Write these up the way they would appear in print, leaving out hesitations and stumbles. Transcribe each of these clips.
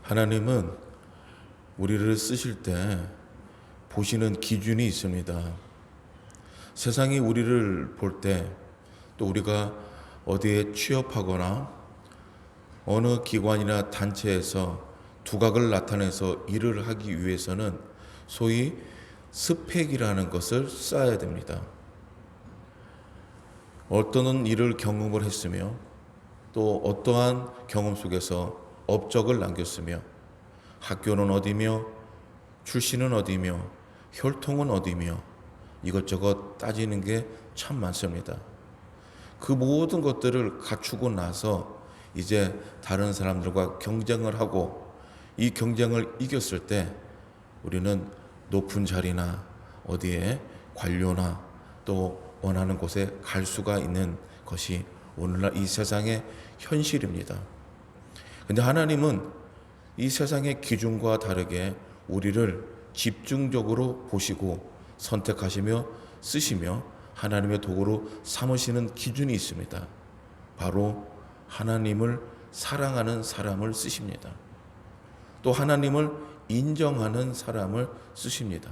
하나님은 우리를 쓰실 때 보시는 기준이 있습니다. 세상이 우리를 볼 때, 또 우리가 어디에 취업하거나 어느 기관이나 단체에서 두각을 나타내서 일을 하기 위해서는 소위 스펙이라는 것을 쌓아야 됩니다. 어떤 일을 경험을 했으며 또 어떠한 경험 속에서 업적을 남겼으며 학교는 어디며 출신은 어디며 혈통은 어디며 이것저것 따지는 게 참 많습니다. 그 모든 것들을 갖추고 나서 이제 다른 사람들과 경쟁을 하고 이 경쟁을 이겼을 때 우리는 높은 자리나 어디에 관료나 또 원하는 곳에 갈 수가 있는 것이 오늘날 이 세상의 현실입니다. 근데 하나님은 이 세상의 기준과 다르게 우리를 집중적으로 보시고 선택하시며 쓰시며 하나님의 도구로 삼으시는 기준이 있습니다. 바로 하나님을 사랑하는 사람을 쓰십니다. 또 하나님을 인정하는 사람을 쓰십니다.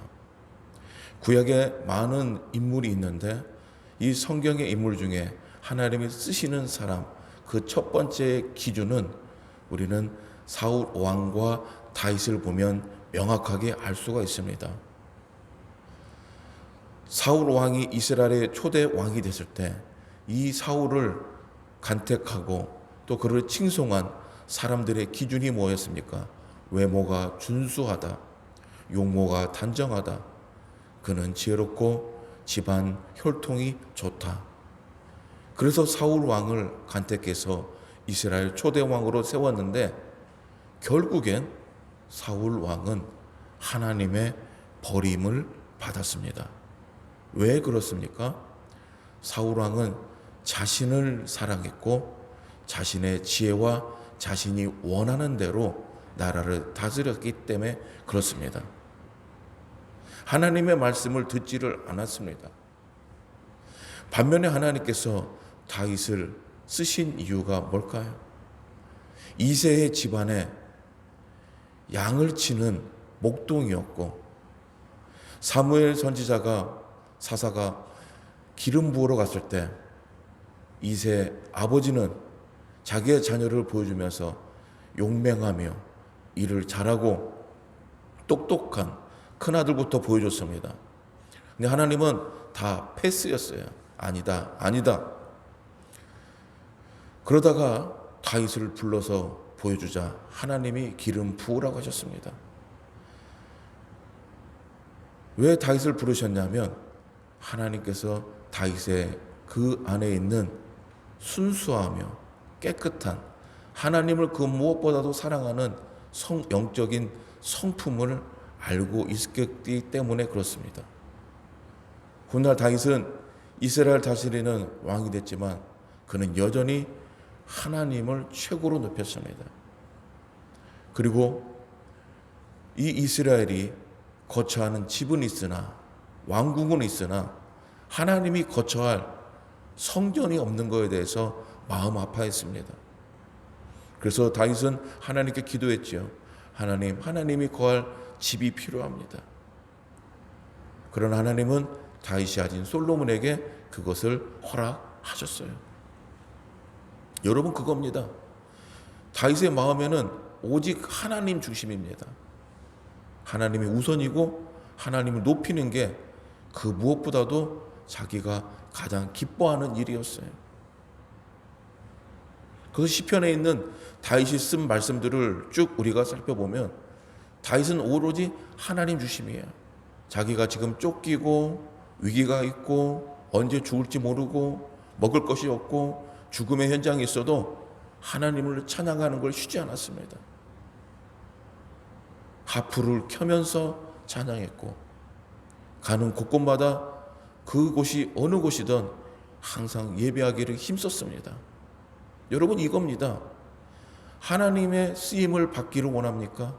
구약에 많은 인물이 있는데 이 성경의 인물 중에 하나님이 쓰시는 사람, 그 첫 번째 기준은 우리는 사울 왕과 다윗을 보면 명확하게 알 수가 있습니다. 사울 왕이 이스라엘의 초대 왕이 됐을 때 이 사울을 간택하고 또 그를 칭송한 사람들의 기준이 뭐였습니까? 외모가 준수하다, 용모가 단정하다, 그는 지혜롭고 집안 혈통이 좋다. 그래서 사울 왕을 간택해서 이스라엘 초대 왕으로 세웠는데 결국엔 사울 왕은 하나님의 버림을 받았습니다. 왜 그렇습니까? 사울 왕은 자신을 사랑했고 자신의 지혜와 자신이 원하는 대로 나라를 다스렸기 때문에 그렇습니다. 하나님의 말씀을 듣지를 않았습니다. 반면에 하나님께서 다윗을 쓰신 이유가 뭘까요? 이새의 집안에 양을 치는 목동이었고 사무엘 선지자가 사사가 기름 부으러 갔을 때 이새 아버지는 자기의 자녀를 보여주면서 용맹하며 일을 잘하고 똑똑한 큰아들부터 보여줬습니다. 근데 하나님은 다 패스였어요. 아니다, 아니다. 그러다가 다윗을 불러서 보여주자 하나님이 기름 부으라고 하셨습니다. 왜 다윗을 부르셨냐면 하나님께서 다윗의 그 안에 있는 순수하며 깨끗한 하나님을 그 무엇보다도 사랑하는 영적인 성품을 알고 있었기 때문에 그렇습니다. 훗날 다윗은 이스라엘 다스리는 왕이 됐지만 그는 여전히 하나님을 최고로 높였습니다. 그리고 이 이스라엘이 거처하는 집은 있으나 왕국은 있으나 하나님이 거처할 성전이 없는 것에 대해서 마음 아파했습니다. 그래서 다윗은 하나님께 기도했지요. 하나님이 거할 집이 필요합니다. 그러나 하나님은 다윗이 가진 솔로몬에게 그것을 허락하셨어요. 여러분 그겁니다. 다윗의 마음에는 오직 하나님 중심입니다. 하나님이 우선이고 하나님을 높이는 게 그 무엇보다도 자기가 가장 기뻐하는 일이었어요. 그래서 시편에 있는 다윗이 쓴 말씀들을 쭉 우리가 살펴보면 다윗은 오로지 하나님 중심이에요. 자기가 지금 쫓기고 위기가 있고 언제 죽을지 모르고 먹을 것이 없고 죽음의 현장에 있어도 하나님을 찬양하는 걸 쉬지 않았습니다. 하프를 켜면서 찬양했고 가는 곳곳마다 그곳이 어느 곳이든 항상 예배하기를 힘썼습니다. 여러분 이겁니다. 하나님의 쓰임을 받기를 원합니까?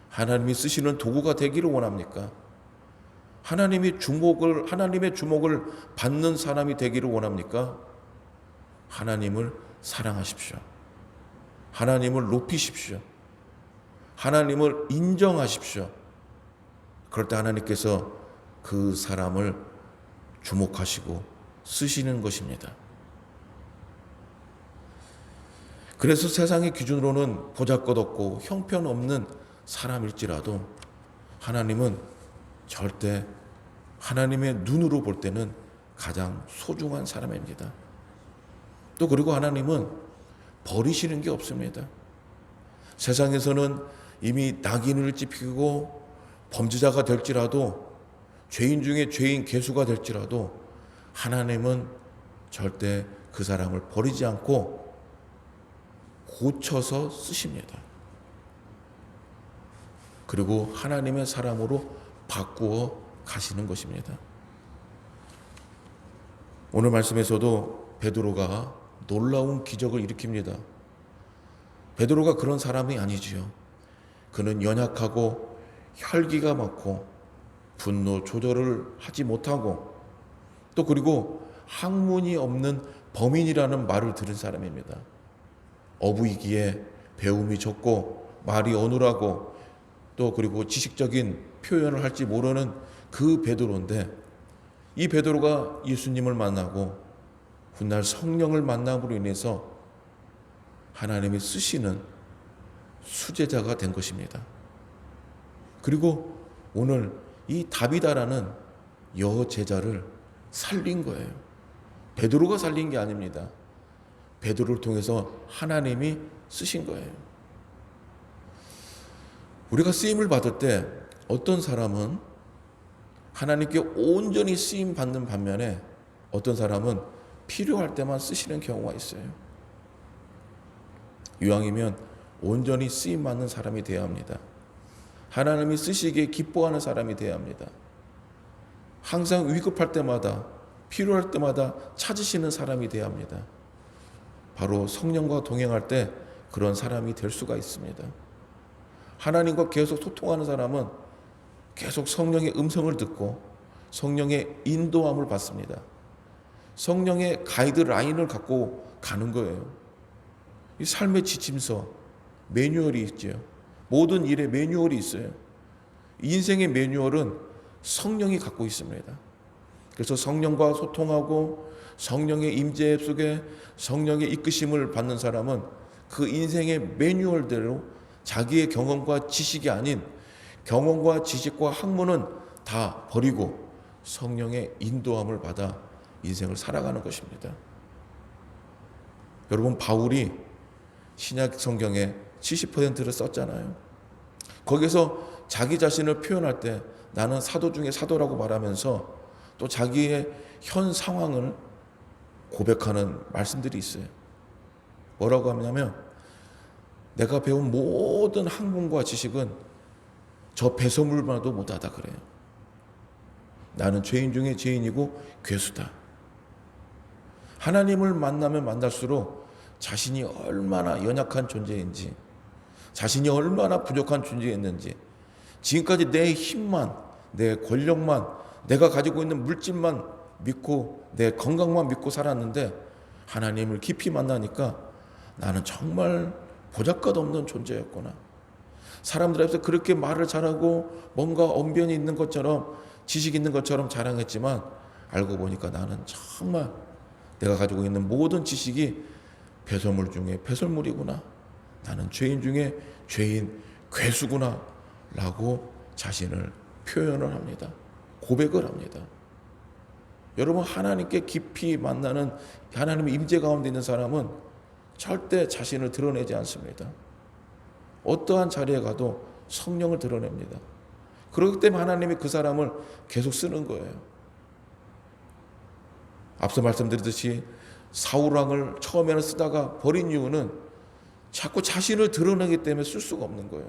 하나님이 쓰시는 도구가 되기를 원합니까? 하나님의 주목을 받는 사람이 되기를 원합니까? 하나님을 사랑하십시오. 하나님을 높이십시오. 하나님을 인정하십시오. 그럴 때 하나님께서 그 사람을 주목하시고 쓰시는 것입니다. 그래서 세상의 기준으로는 보잘것없고 형편없는 사람일지라도 하나님은 절대 하나님의 눈으로 볼 때는 가장 소중한 사람입니다. 또 그리고 하나님은 버리시는 게 없습니다. 세상에서는 이미 낙인을 찍히고 범죄자가 될지라도 죄인 중에 죄인 개수가 될지라도 하나님은 절대 그 사람을 버리지 않고 고쳐서 쓰십니다. 그리고 하나님의 사람으로 바꾸어 가시는 것입니다. 오늘 말씀에서도 베드로가 놀라운 기적을 일으킵니다. 베드로가 그런 사람이 아니지요. 그는 연약하고 혈기가 많고 분노 조절을 하지 못하고 또 그리고 학문이 없는 범인이라는 말을 들은 사람입니다. 어부이기에 배움이 적고 말이 어눌하고 또 그리고 지식적인 표현을 할지 모르는 그 베드로인데 이 베드로가 예수님을 만나고 훗날 성령을 만남으로 인해서 하나님이 쓰시는 수제자가 된 것입니다. 그리고 오늘 이 다비다라는 여제자를 살린 거예요. 베드로가 살린 게 아닙니다. 베드로를 통해서 하나님이 쓰신 거예요. 우리가 쓰임을 받을 때 어떤 사람은 하나님께 온전히 쓰임 받는 반면에 어떤 사람은 필요할 때만 쓰시는 경우가 있어요. 이왕이면 온전히 쓰임 받는 사람이 되어야 합니다. 하나님이 쓰시기에 기뻐하는 사람이 되어야 합니다. 항상 위급할 때마다 필요할 때마다 찾으시는 사람이 되어야 합니다. 바로 성령과 동행할 때 그런 사람이 될 수가 있습니다. 하나님과 계속 소통하는 사람은 계속 성령의 음성을 듣고 성령의 인도함을 받습니다. 성령의 가이드라인을 갖고 가는 거예요. 이 삶의 지침서, 매뉴얼이 있죠. 모든 일에 매뉴얼이 있어요. 인생의 매뉴얼은 성령이 갖고 있습니다. 그래서 성령과 소통하고 성령의 임재 속에 성령의 이끄심을 받는 사람은 그 인생의 매뉴얼대로 자기의 경험과 지식이 아닌 경험과 지식과 학문은 다 버리고 성령의 인도함을 받아 인생을 살아가는 것입니다. 여러분, 바울이 신약 성경에 70%를 썼잖아요. 거기서 자기 자신을 표현할 때 나는 사도 중에 사도라고 말하면서 또 자기의 현 상황을 고백하는 말씀들이 있어요. 뭐라고 하냐면 내가 배운 모든 학문과 지식은 저 배설물만도 못하다 그래요. 나는 죄인 중에 죄인이고 괴수다. 하나님을 만나면 만날수록 자신이 얼마나 연약한 존재인지, 자신이 얼마나 부족한 존재였는지, 지금까지 내 힘만, 내 권력만, 내가 가지고 있는 물질만 믿고 내 건강만 믿고 살았는데 하나님을 깊이 만나니까 나는 정말 보잘것없는 존재였구나. 사람들 앞에서 그렇게 말을 잘하고 뭔가 언변이 있는 것처럼 지식 있는 것처럼 자랑했지만 알고 보니까 나는 정말 내가 가지고 있는 모든 지식이 배설물 중에 배설물이구나. 나는 죄인 중에 죄인, 괴수구나 라고 자신을 표현을 합니다. 고백을 합니다. 여러분, 하나님께 깊이 만나는 하나님의 임재 가운데 있는 사람은 절대 자신을 드러내지 않습니다. 어떠한 자리에 가도 성령을 드러냅니다. 그렇기 때문에 하나님이 그 사람을 계속 쓰는 거예요. 앞서 말씀드렸듯이 사울왕을 처음에는 쓰다가 버린 이유는 자꾸 자신을 드러내기 때문에 쓸 수가 없는 거예요.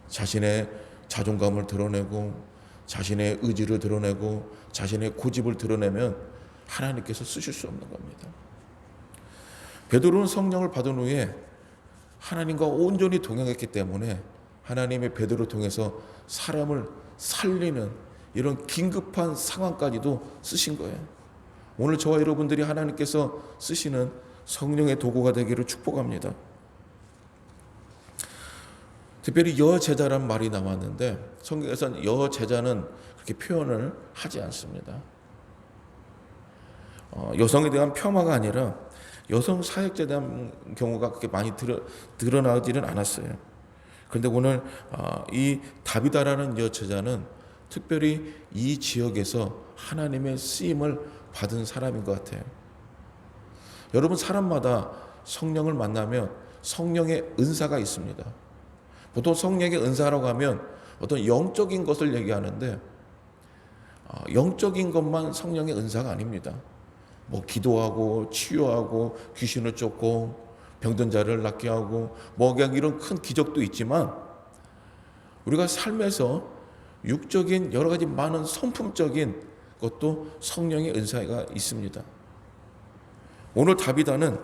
자신의 자존감을 드러내고 자신의 의지를 드러내고 자신의 고집을 드러내면 하나님께서 쓰실 수 없는 겁니다. 베드로는 성령을 받은 후에 하나님과 온전히 동행했기 때문에 하나님의 베드로를 통해서 사람을 살리는 이런 긴급한 상황까지도 쓰신 거예요. 오늘 저와 여러분들이 하나님께서 쓰시는 성령의 도구가 되기를 축복합니다. 특별히 여제자란 말이 나왔는데 성경에서는 여제자는 그렇게 표현을 하지 않습니다. 여성에 대한 폄하가 아니라 여성 사역자에 대한 경우가 그렇게 많이 드러나지는 않았어요. 그런데 오늘 이 다비다라는 여제자는 특별히 이 지역에서 하나님의 쓰임을 받은 사람인 것 같아요. 여러분, 사람마다 성령을 만나면 성령의 은사가 있습니다. 보통 성령의 은사라고 하면 어떤 영적인 것을 얘기하는데 영적인 것만 성령의 은사가 아닙니다. 뭐 기도하고 치유하고 귀신을 쫓고 병든 자를 낫게 하고 뭐 그냥 이런 큰 기적도 있지만 우리가 삶에서 육적인 여러 가지 많은 성품적인 것도 성령의 은사가 있습니다. 오늘 다비다는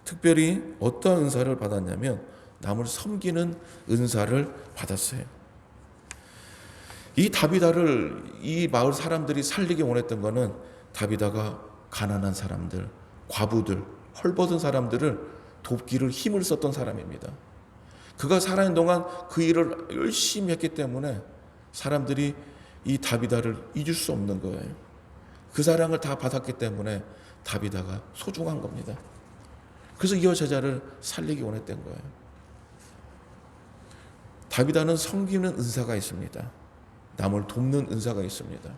특별히 어떠한 은사를 받았냐면 남을 섬기는 은사를 받았어요. 이 다비다를 이 마을 사람들이 살리기 원했던 것은 다비다가 가난한 사람들, 과부들, 헐벗은 사람들을 돕기를 힘을 썼던 사람입니다. 그가 살아있는 동안 그 일을 열심히 했기 때문에 사람들이 이 다비다를 잊을 수 없는 거예요. 그 사랑을 다 받았기 때문에 다비다가 소중한 겁니다. 그래서 이 여제자를 살리기 원했던 거예요. 다비다는 섬기는 은사가 있습니다. 남을 돕는 은사가 있습니다.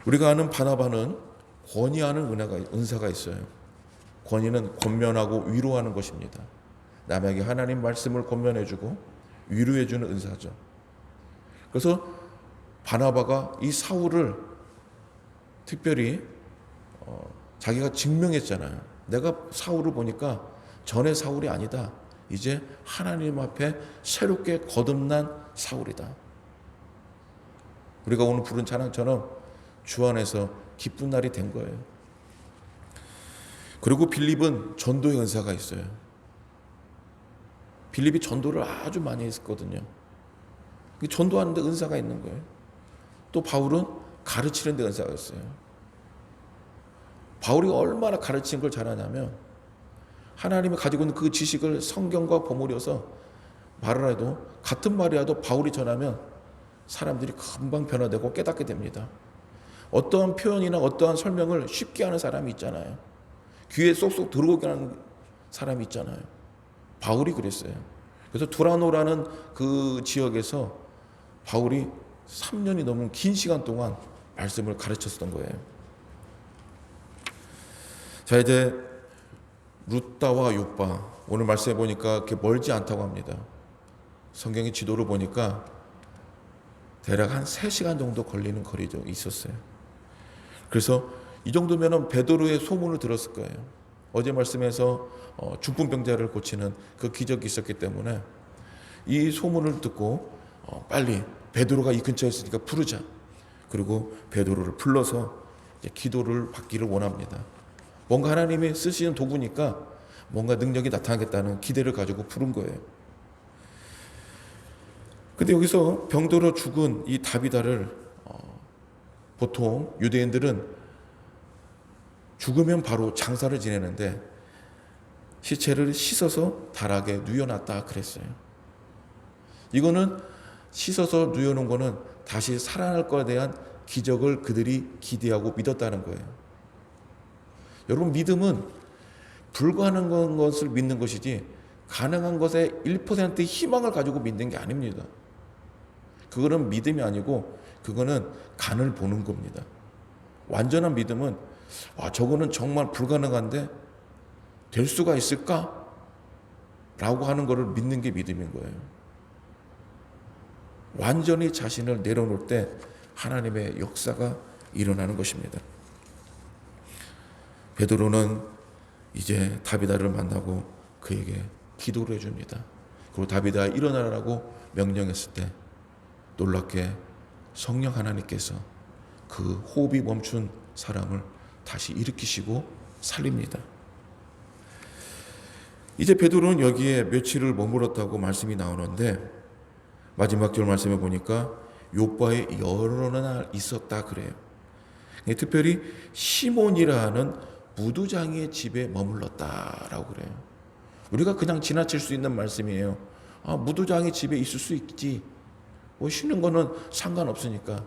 우리가 아는 바나바는 권위하는 은사가 있어요. 권위는 권면하고 위로하는 것입니다. 남에게 하나님 말씀을 권면해주고 위로해주는 은사죠. 그래서 바나바가 이 사울을 특별히 자기가 증명했잖아요. 내가 사울을 보니까 전의 사울이 아니다. 이제 하나님 앞에 새롭게 거듭난 사울이다. 우리가 오늘 부른 찬양처럼 주 안에서 기쁜 날이 된 거예요. 그리고 빌립은 전도의 은사가 있어요. 빌립이 전도를 아주 많이 했거든요. 전도하는 데 은사가 있는 거예요. 또 바울은 가르치는 데 은사가 있어요. 바울이 얼마나 가르치는 걸 잘하냐면 하나님이 가지고 있는 그 지식을 성경과 버무려서 말을 해도 같은 말이라도 바울이 전하면 사람들이 금방 변화되고 깨닫게 됩니다. 어떠한 표현이나 어떠한 설명을 쉽게 하는 사람이 있잖아요. 귀에 쏙쏙 들어오게 하는 사람이 있잖아요. 바울이 그랬어요. 그래서 두라노라는 그 지역에서 바울이 3년이 넘은 긴 시간 동안 말씀을 가르쳤던 거예요. 자, 이제 룻다와 욥바, 오늘 말씀해 보니까 그렇게 멀지 않다고 합니다. 성경의 지도를 보니까 대략 한 3시간 정도 걸리는 거리도 있었어요. 그래서 이 정도면 베드로의 소문을 들었을 거예요. 어제 말씀에서 중풍병자를 고치는 그 기적이 있었기 때문에 이 소문을 듣고 빨리 베드로가 이 근처에 있으니까 부르자. 그리고 베드로를 불러서 이제 기도를 받기를 원합니다. 뭔가 하나님이 쓰시는 도구니까 뭔가 능력이 나타나겠다는 기대를 가지고 부른 거예요. 근데 여기서 병들어 죽은 이 다비다를 보통 유대인들은 죽으면 바로 장사를 지내는데 시체를 씻어서 다락에 누워놨다 그랬어요. 이거는 씻어서 누워놓은 거는 다시 살아날 것에 대한 기적을 그들이 기대하고 믿었다는 거예요. 여러분, 믿음은 불가능한 것을 믿는 것이지 가능한 것에 1%의 희망을 가지고 믿는 게 아닙니다. 그거는 믿음이 아니고 그거는 간을 보는 겁니다. 완전한 믿음은 저거는 정말 불가능한데 될 수가 있을까? 라고 하는 것을 믿는 게 믿음인 거예요. 완전히 자신을 내려놓을 때 하나님의 역사가 일어나는 것입니다. 베드로는 이제 다비다를 만나고 그에게 기도를 해줍니다. 그리고 다비다 일어나라고 명령했을 때 놀랍게 성령 하나님께서 그 호흡이 멈춘 사람을 다시 일으키시고 살립니다. 이제 베드로는 여기에 며칠을 머물렀다고 말씀이 나오는데 마지막 절 말씀에 보니까 욥바에 여러 날 있었다 그래요. 특별히 시몬이라는 무두장이의 집에 머물렀다라고 그래요. 우리가 그냥 지나칠 수 있는 말씀이에요. 무도장이 집에 있을 수 있지. 뭐 쉬는 거는 상관없으니까.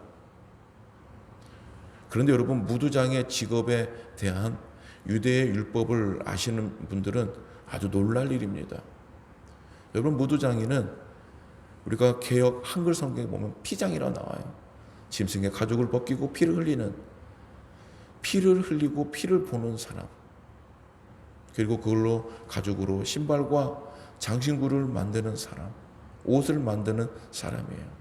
그런데 여러분, 무도장의 직업에 대한 유대의 율법을 아시는 분들은 아주 놀랄 일입니다. 여러분, 무도장이는 우리가 개역 한글 성경에 보면 피장이라고 나와요. 짐승의 가죽을 벗기고 피를 흘리고 피를 보는 사람, 그리고 그걸로 가죽으로 신발과 장신구를 만드는 사람, 옷을 만드는 사람이에요.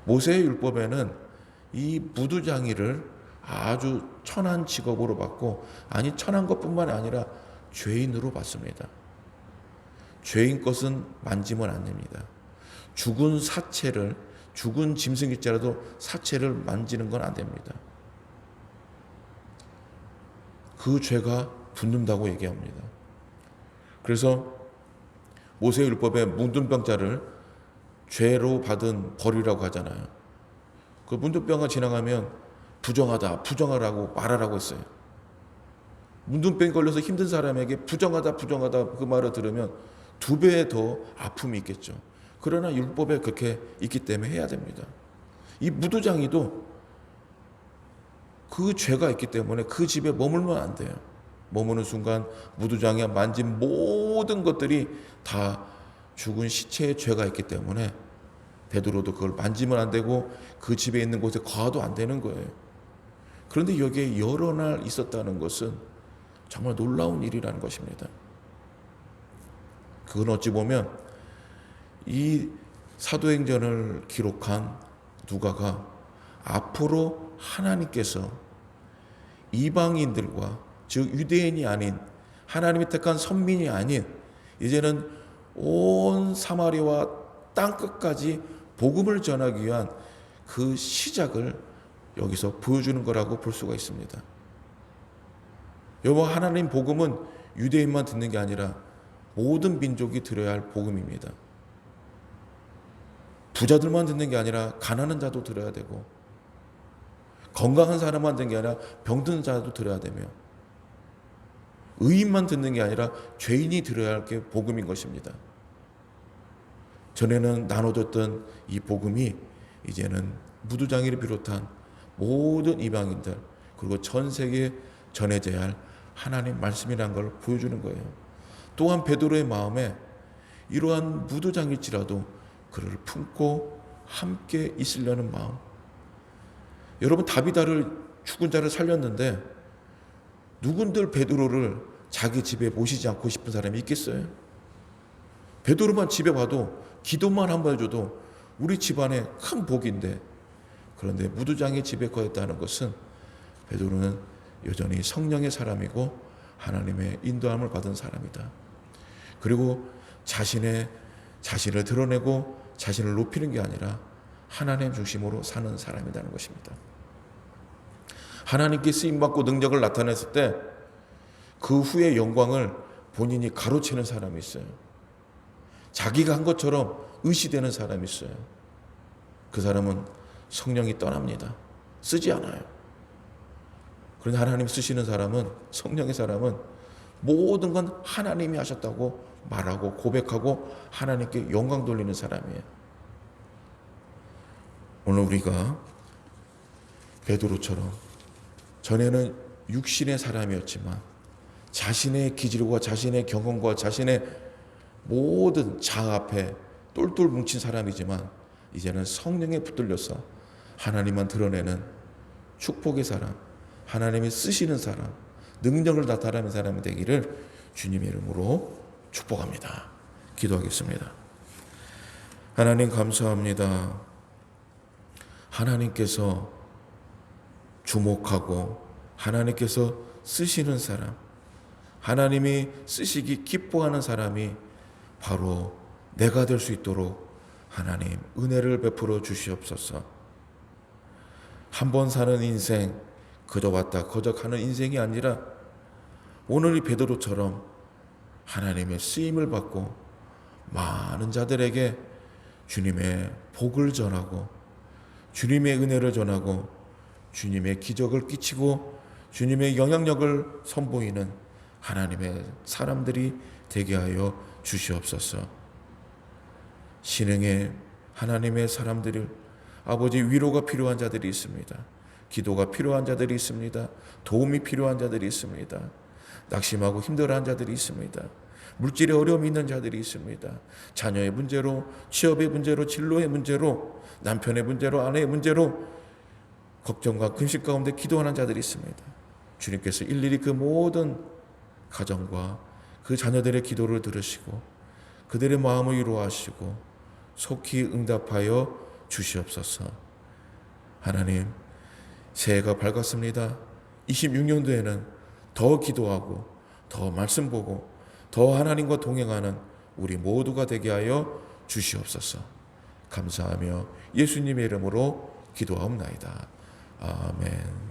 모세의 율법에는 이 무두장이를 아주 천한 직업으로 받고, 아니 천한 것뿐만 아니라 죄인으로 받습니다. 죄인 것은 만지면 안 됩니다. 죽은 사체를, 죽은 짐승일지라도 사체를 만지는 건 안 됩니다. 그 죄가 붙는다고 얘기합니다. 그래서 모세의 율법에 문둥병자를 죄로 받은 벌이라고 하잖아요. 그 문둥병가 지나가면 부정하라고 말하라고 했어요. 문둥병이 걸려서 힘든 사람에게 부정하다 그 말을 들으면 2배 더 아픔이 있겠죠. 그러나 율법에 그렇게 있기 때문에 해야 됩니다. 이 무도장이도 그 죄가 있기 때문에 그 집에 머물면 안 돼요. 머무는 순간 무도장에 만진 모든 것들이 다 죽은 시체의 죄가 있기 때문에 베드로도 그걸 만지면 안 되고 그 집에 있는 곳에 거하도 안 되는 거예요. 그런데 여기에 여러 날 있었다는 것은 정말 놀라운 일이라는 것입니다. 그건 어찌 보면 이 사도행전을 기록한 누가가 앞으로 하나님께서 이방인들과, 즉 유대인이 아닌, 하나님이 택한 선민이 아닌, 이제는 온 사마리아와 땅끝까지 복음을 전하기 위한 그 시작을 여기서 보여주는 거라고 볼 수가 있습니다. 여러분, 하나님 복음은 유대인만 듣는 게 아니라 모든 민족이 들어야 할 복음입니다. 부자들만 듣는 게 아니라 가난한 자도 들어야 되고, 건강한 사람만 듣는 게 아니라 병든 자도 들어야 되며, 의인만 듣는 게 아니라 죄인이 들어야 할 게 복음인 것입니다. 전에는 나눠줬던 이 복음이 이제는 무두장이를 비롯한 모든 이방인들, 그리고 전 세계에 전해져야 할 하나님 말씀이라는 걸 보여주는 거예요. 또한 베드로의 마음에 이러한 무두장일지라도 그를 품고 함께 있으려는 마음. 여러분, 다비다를, 죽은 자를 살렸는데 누군들 베드로를 자기 집에 모시지 않고 싶은 사람이 있겠어요? 베드로만 집에 와도, 기도만 한번 해줘도 우리 집안에 큰 복인데, 그런데 무두장의 집에 거했다는 것은 베드로는 여전히 성령의 사람이고 하나님의 인도함을 받은 사람이다. 그리고 자신을 드러내고 자신을 높이는 게 아니라 하나님 중심으로 사는 사람이라는 것입니다. 하나님께 쓰임받고 능력을 나타냈을 때 그 후의 영광을 본인이 가로채는 사람이 있어요. 자기가 한 것처럼 의시되는 사람이 있어요. 그 사람은 성령이 떠납니다. 쓰지 않아요. 그런데 하나님 쓰시는 사람은, 성령의 사람은 모든 건 하나님이 하셨다고 말하고 고백하고 하나님께 영광 돌리는 사람이에요. 오늘 우리가 베드로처럼 전에는 육신의 사람이었지만 자신의 기질과 자신의 경험과 자신의 모든 자아 앞에 똘똘 뭉친 사람이지만 이제는 성령에 붙들려서 하나님만 드러내는 축복의 사람, 하나님이 쓰시는 사람, 능력을 나타내는 사람이 되기를 주님의 이름으로 축복합니다. 기도하겠습니다. 하나님, 감사합니다. 하나님께서 주목하고 하나님께서 쓰시는 사람, 하나님이 쓰시기 기뻐하는 사람이 바로 내가 될 수 있도록 하나님 은혜를 베풀어 주시옵소서. 한 번 사는 인생, 그저 왔다 거저 가는 인생이 아니라 오늘 이 베드로처럼 하나님의 쓰임을 받고 많은 자들에게 주님의 복을 전하고 주님의 은혜를 전하고 주님의 기적을 끼치고 주님의 영향력을 선보이는 하나님의 사람들이 되게 하여 주시옵소서. 신흥의 하나님의 사람들을 아버지 위로가 필요한 자들이 있습니다. 기도가 필요한 자들이 있습니다. 도움이 필요한 자들이 있습니다. 낙심하고 힘들어한 자들이 있습니다. 물질의 어려움이 있는 자들이 있습니다. 자녀의 문제로, 취업의 문제로, 진로의 문제로, 남편의 문제로, 아내의 문제로 걱정과 근심 가운데 기도하는 자들이 있습니다. 주님께서 일일이 그 모든 가정과 그 자녀들의 기도를 들으시고 그들의 마음을 위로하시고 속히 응답하여 주시옵소서. 하나님, 새해가 밝았습니다. 26년도에는 더 기도하고 더 말씀 보고 더 하나님과 동행하는 우리 모두가 되게 하여 주시옵소서. 감사하며 예수님의 이름으로 기도하옵나이다. 아멘.